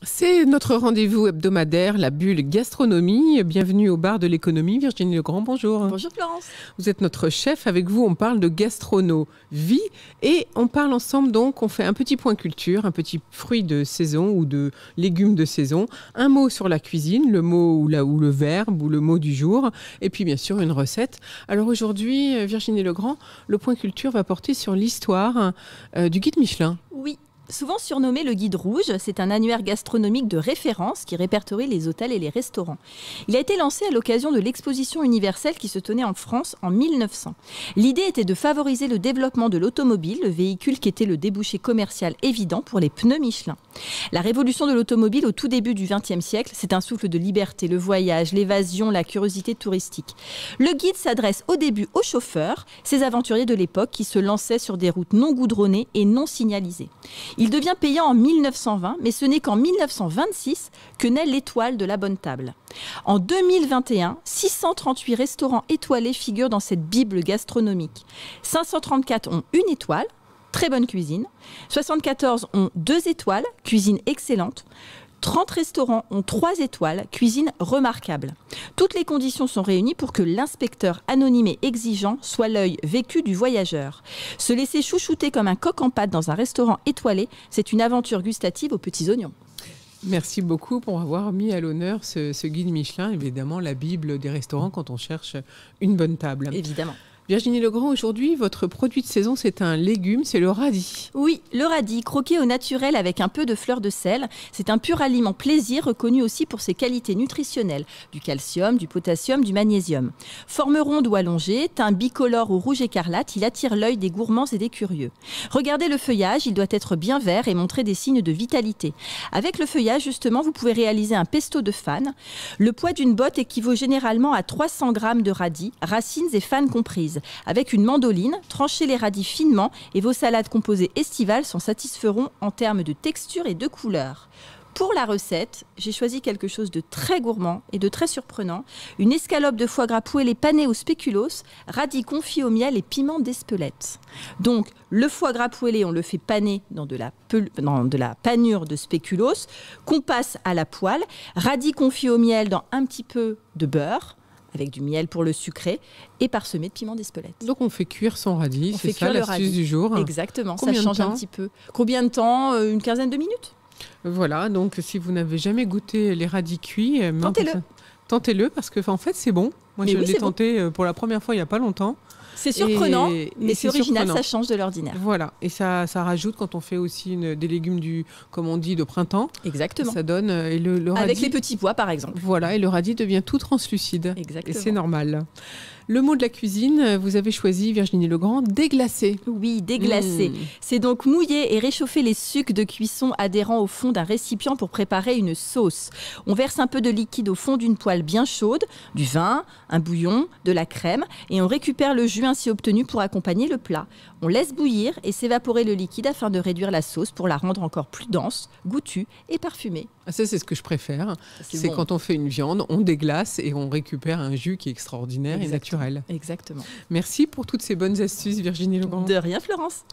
C'est notre rendez-vous hebdomadaire, la bulle gastronomie. Bienvenue au bar de l'économie. Virginie Legrand, bonjour. Bonjour Florence. Vous êtes notre chef. Avec vous, on parle de gastronomie et on parle ensemble donc, on fait un petit point culture, un petit fruit de saison ou de légumes de saison, un mot sur la cuisine, le mot ou le verbe ou le mot du jour et puis bien sûr une recette. Alors aujourd'hui, Virginie Legrand, le point culture va porter sur l'histoire du guide Michelin. Oui. Souvent surnommé le Guide Rouge, c'est un annuaire gastronomique de référence qui répertorie les hôtels et les restaurants. Il a été lancé à l'occasion de l'exposition universelle qui se tenait en France en 1900. L'idée était de favoriser le développement de l'automobile, le véhicule qui était le débouché commercial évident pour les pneus Michelin. La révolution de l'automobile au tout début du XXe siècle, c'est un souffle de liberté, le voyage, l'évasion, la curiosité touristique. Le guide s'adresse au début aux chauffeurs, ces aventuriers de l'époque qui se lançaient sur des routes non goudronnées et non signalisées. Il devient payant en 1920, mais ce n'est qu'en 1926 que naît l'étoile de la bonne table. En 2021, 638 restaurants étoilés figurent dans cette bible gastronomique. 534 ont une étoile, très bonne cuisine. 74 ont 2 étoiles, cuisine excellente. 30 restaurants ont 3 étoiles, cuisine remarquable. Toutes les conditions sont réunies pour que l'inspecteur anonyme et exigeant soit l'œil vécu du voyageur. Se laisser chouchouter comme un coq en pâte dans un restaurant étoilé, c'est une aventure gustative aux petits oignons. Merci beaucoup pour avoir mis à l'honneur ce guide Michelin, évidemment la bible des restaurants quand on cherche une bonne table. Évidemment. Virginie Legrand, aujourd'hui, votre produit de saison, c'est un légume, c'est le radis. Oui, le radis, croqué au naturel avec un peu de fleur de sel. C'est un pur aliment plaisir, reconnu aussi pour ses qualités nutritionnelles, du calcium, du potassium, du magnésium. Forme ronde ou allongée, teint bicolore ou rouge écarlate, il attire l'œil des gourmands et des curieux. Regardez le feuillage, il doit être bien vert et montrer des signes de vitalité. Avec le feuillage, justement, vous pouvez réaliser un pesto de fanes. Le poids d'une botte équivaut généralement à 300 g de radis, racines et fanes comprises. Avec une mandoline, tranchez les radis finement et vos salades composées estivales s'en satisferont en termes de texture et de couleur. Pour la recette, j'ai choisi quelque chose de très gourmand et de très surprenant. Une escalope de foie gras poêlé pané au spéculoos, radis confits au miel et piment d'Espelette. Donc, le foie gras poêlé, on le fait paner dans de la panure de spéculoos, qu'on passe à la poêle. Radis confits au miel dans un petit peu de beurre, avec du miel pour le sucré, et parsemé de piment d'Espelette. Donc on fait cuire son radis, c'est ça l'astuce du jour. Exactement, ça change un petit peu. Combien de temps? Une quinzaine de minutes. Voilà, donc si vous n'avez jamais goûté les radis cuits, tentez-le parce que en fait c'est bon. Moi je l'ai tenté pour la première fois il n'y a pas longtemps. C'est surprenant, mais c'est original, ça change de l'ordinaire. Voilà, et ça rajoute quand on fait aussi des légumes comme on dit, de printemps. Exactement. Ça donne le radis. Avec les petits pois, par exemple. Voilà, et le radis devient tout translucide. Exactement. Et c'est normal. Le mot de la cuisine, vous avez choisi, Virginie Legrand, déglacer. Oui, déglacer. C'est donc mouiller et réchauffer les sucs de cuisson adhérents au fond d'un récipient pour préparer une sauce. On verse un peu de liquide au fond d'une poêle bien chaude, du vin, un bouillon, de la crème, et on récupère le jus ainsi obtenu pour accompagner le plat. On laisse bouillir et s'évaporer le liquide afin de réduire la sauce pour la rendre encore plus dense, goûtue et parfumée. Ah, ça, c'est ce que je préfère. C'est bon. Quand on fait une viande, on déglace et on récupère un jus qui est extraordinaire et naturel. Exactement. Merci pour toutes ces bonnes astuces, Virginie Legrand. De rien, Florence.